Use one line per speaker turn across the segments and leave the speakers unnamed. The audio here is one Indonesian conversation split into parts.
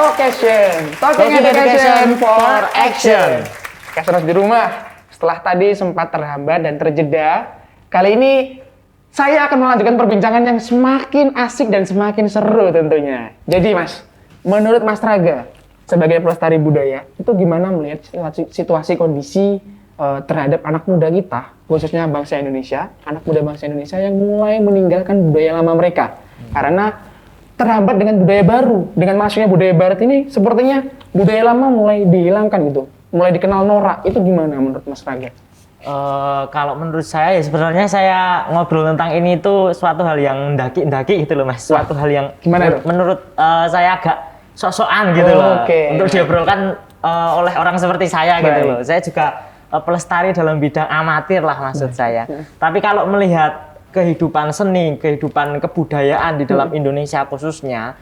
Talking Education for Action. Keseros di rumah, setelah tadi sempat terhambat dan terjeda, kali ini saya akan melanjutkan perbincangan yang semakin asik dan semakin seru tentunya. Jadi Mas, menurut Mas Raga, sebagai pelestari budaya, itu gimana melihat situasi kondisi terhadap anak muda kita, khususnya bangsa Indonesia, anak muda bangsa Indonesia yang mulai meninggalkan budaya lama mereka? Karena terhambat dengan budaya baru, dengan masuknya budaya barat ini, sepertinya budaya lama mulai dihilangkan gitu, mulai dikenal norak. Itu gimana menurut Mas Raga?
Kalau menurut saya ya sebenarnya saya ngobrol tentang ini itu suatu hal yang ndaki gitu loh Mas. Suatu hal yang
gimana
menurut saya agak sok-sokan gitu loh. Untuk diobrolkan oleh orang seperti saya gitu loh. Saya juga pelestari dalam bidang amatir lah maksud saya. Tapi kalau melihat kehidupan seni, kehidupan kebudayaan di dalam Indonesia khususnya,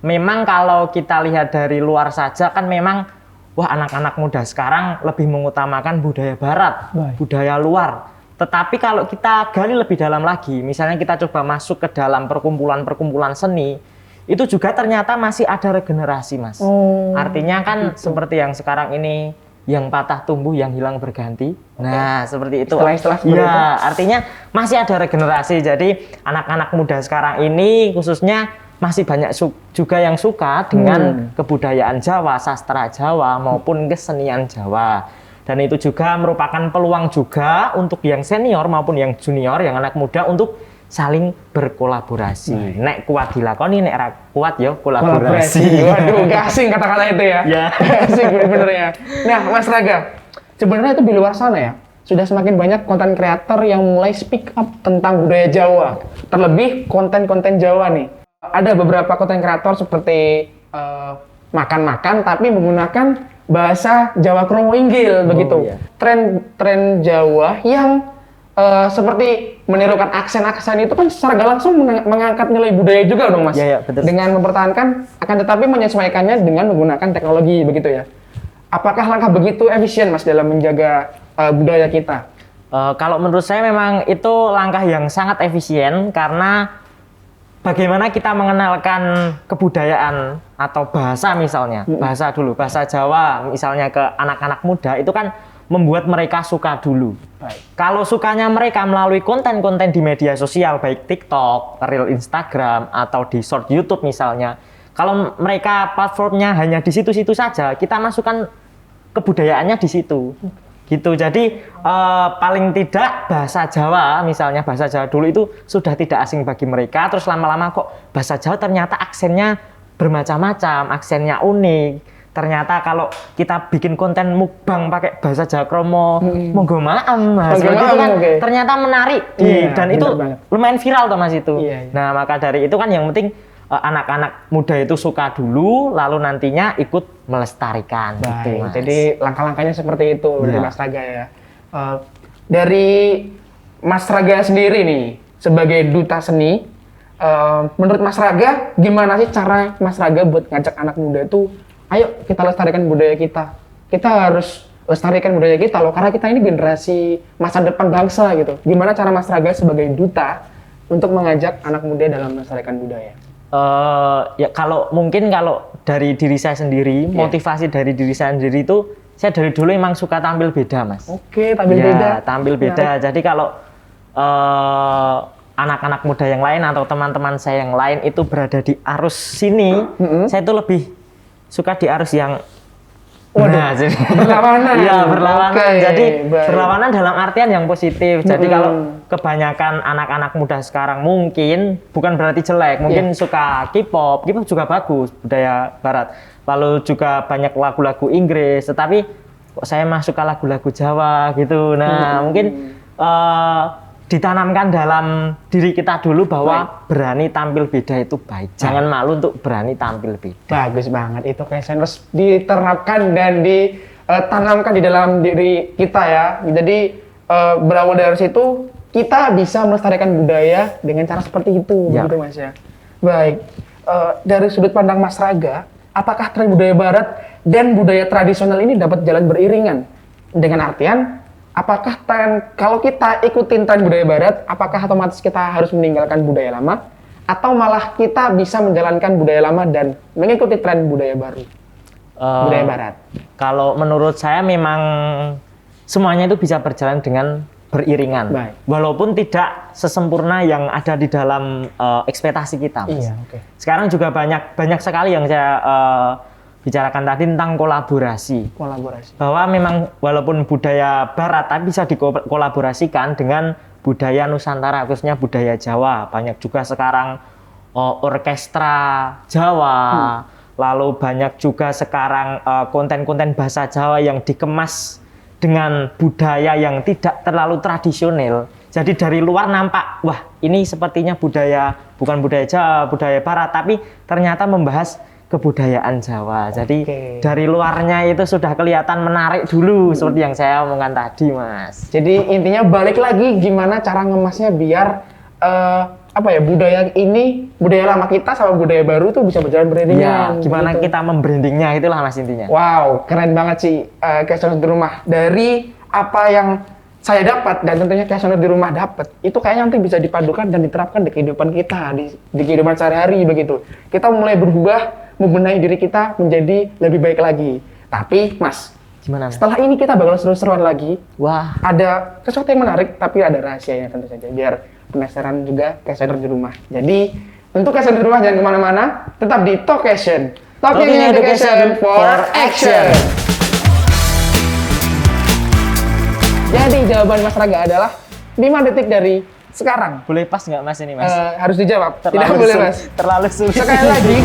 memang kalau kita lihat dari luar saja kan memang wah anak-anak muda sekarang lebih mengutamakan budaya barat, budaya luar. Tetapi kalau kita gali lebih dalam lagi, misalnya kita coba masuk ke dalam perkumpulan-perkumpulan seni, itu juga ternyata masih ada regenerasi, Mas. Artinya kan seperti yang sekarang ini, yang patah tumbuh, yang hilang berganti. Nah, seperti itu.
Istilah
ya, artinya masih ada regenerasi. Jadi anak-anak muda sekarang ini khususnya masih banyak juga yang suka dengan kebudayaan Jawa, sastra Jawa maupun kesenian Jawa. Dan itu juga merupakan peluang juga untuk yang senior maupun yang junior, yang anak muda untuk saling berkolaborasi. Nek kuat dilakoni, nek ra kuat ya kolaborasi.
Waduh, gak asing kata-kata itu ya.
Ya.
Asing bener ya. Nah, Mas Raga, sebenarnya itu di luar sana ya, sudah semakin banyak konten kreator yang mulai speak up tentang budaya Jawa. Terlebih konten-konten Jawa nih. Ada beberapa konten kreator seperti makan-makan tapi menggunakan bahasa Jawa Kromo Inggil begitu.
Iya.
Tren Jawa yang seperti menirukan aksen-aksen itu kan secara gak langsung mengangkat nilai budaya juga dong Mas.
Iya, betul.
Dengan mempertahankan akan tetapi menyesuaikannya dengan menggunakan teknologi begitu ya. Apakah langkah begitu efisien Mas dalam menjaga budaya kita?
Kalau menurut saya memang itu langkah yang sangat efisien karena bagaimana kita mengenalkan kebudayaan atau bahasa misalnya, bahasa Jawa misalnya ke anak-anak muda itu kan membuat mereka suka dulu. Kalau sukanya mereka melalui konten-konten di media sosial, baik TikTok, Reel Instagram, atau di short YouTube misalnya. Kalau mereka platformnya hanya di situ-situ saja, kita masukkan kebudayaannya di situ. Gitu. Jadi paling tidak bahasa Jawa, misalnya bahasa Jawa dulu itu sudah tidak asing bagi mereka. Terus lama-lama kok bahasa Jawa ternyata aksennya bermacam-macam, aksennya unik. Ternyata kalau kita bikin konten mukbang pakai bahasa Jawa Kromo, monggo maaf Mas, itu kan ternyata menarik dan itu lumayan viral toh Mas itu. Nah maka dari itu kan yang penting anak-anak muda itu suka dulu, lalu nantinya ikut melestarikan. Gitu, Mas.
Jadi langkah-langkahnya seperti itu dari Mas Raga ya. Dari Mas Raga sendiri nih sebagai duta seni, menurut Mas Raga gimana sih cara Mas Raga buat ngajak anak muda itu? Ayo kita lestarikan budaya kita. Kita harus lestarikan budaya kita loh, karena kita ini generasi masa depan bangsa gitu. Gimana cara Mas Raga sebagai duta untuk mengajak anak muda dalam melestarikan budaya?
Ya kalau dari diri saya sendiri, motivasi dari diri saya sendiri itu, saya dari dulu emang suka tampil beda Mas.
Oke, tampil beda.
Tampil beda. Jadi kalau anak-anak muda yang lain atau teman-teman saya yang lain itu berada di arus sini, saya itu lebih suka di arus yang
berlawanan.
Iya, berlawanan. Jadi berlawanan dalam artian yang positif. Jadi kalau kebanyakan anak-anak muda sekarang mungkin bukan berarti jelek, mungkin suka K-pop juga bagus, budaya barat. Lalu juga banyak lagu-lagu Inggris, tetapi kok saya mah suka lagu-lagu Jawa gitu. Nah, mungkin ditanamkan dalam diri kita dulu bahwa berani tampil beda itu baik. Jangan malu untuk berani tampil beda.
Bagus banget, itu kayak harus diterapkan dan ditanamkan di dalam diri kita ya. Jadi berawal dari situ kita bisa melestarikan budaya dengan cara seperti itu, begitu Mas ya. Baik, dari sudut pandang Mas Raga, apakah tren budaya barat dan budaya tradisional ini dapat jalan beriringan? Dengan artian apakah kalau kita ikutin tren budaya barat, apakah otomatis kita harus meninggalkan budaya lama? atau malah kita bisa menjalankan budaya lama dan mengikuti tren budaya baru, budaya barat?
Kalau menurut saya memang semuanya itu bisa berjalan dengan beriringan.
Baik.
Walaupun tidak sesempurna yang ada di dalam ekspektasi kita, Mas.
Iya, oke.
Sekarang juga banyak sekali yang saya bicarakan tadi tentang kolaborasi.
Kolaborasi.
Bahwa memang walaupun budaya barat tapi bisa dikolaborasikan dengan budaya Nusantara, khususnya budaya Jawa. Banyak juga sekarang orkestra Jawa, lalu banyak juga sekarang konten-konten bahasa Jawa yang dikemas dengan budaya yang tidak terlalu tradisional. Jadi dari luar nampak, wah ini sepertinya bukan budaya Jawa, budaya barat, tapi ternyata membahas kebudayaan Jawa. Jadi dari luarnya itu sudah kelihatan menarik dulu, seperti yang saya omongkan tadi, Mas.
Jadi intinya balik lagi gimana cara ngemasnya biar budaya lama kita sama budaya baru tuh bisa berjalan beriringan.
Ya, gimana kita membrandingnya, itulah Mas intinya.
Wow, keren banget sih Questioner di Rumah. Dari apa yang saya dapat dan tentunya Questioner di Rumah dapat, itu kayaknya nanti bisa dipadukan dan diterapkan di kehidupan kita, di kehidupan sehari-hari begitu. Kita mulai berubah, membenahi diri kita menjadi lebih baik lagi. Tapi, Mas,
gimana?
Setelah ini kita bakal seru-seruan lagi.
Wah,
ada sesuatu yang menarik, tapi ada rahasianya tentu saja. Biar penasaran juga Questioner di Rumah. Jadi, untuk Questioner di Rumah jangan kemana-mana, tetap di Talkation. Talking Education for Action. Jadi, jawaban Mas Raga adalah 5 detik dari sekarang.
boleh pas nggak Mas ini, Mas?
Harus dijawab. Tidak
Terlalu
boleh,
sulit.
Mas.
Terlalu sulit.
Sekali lagi,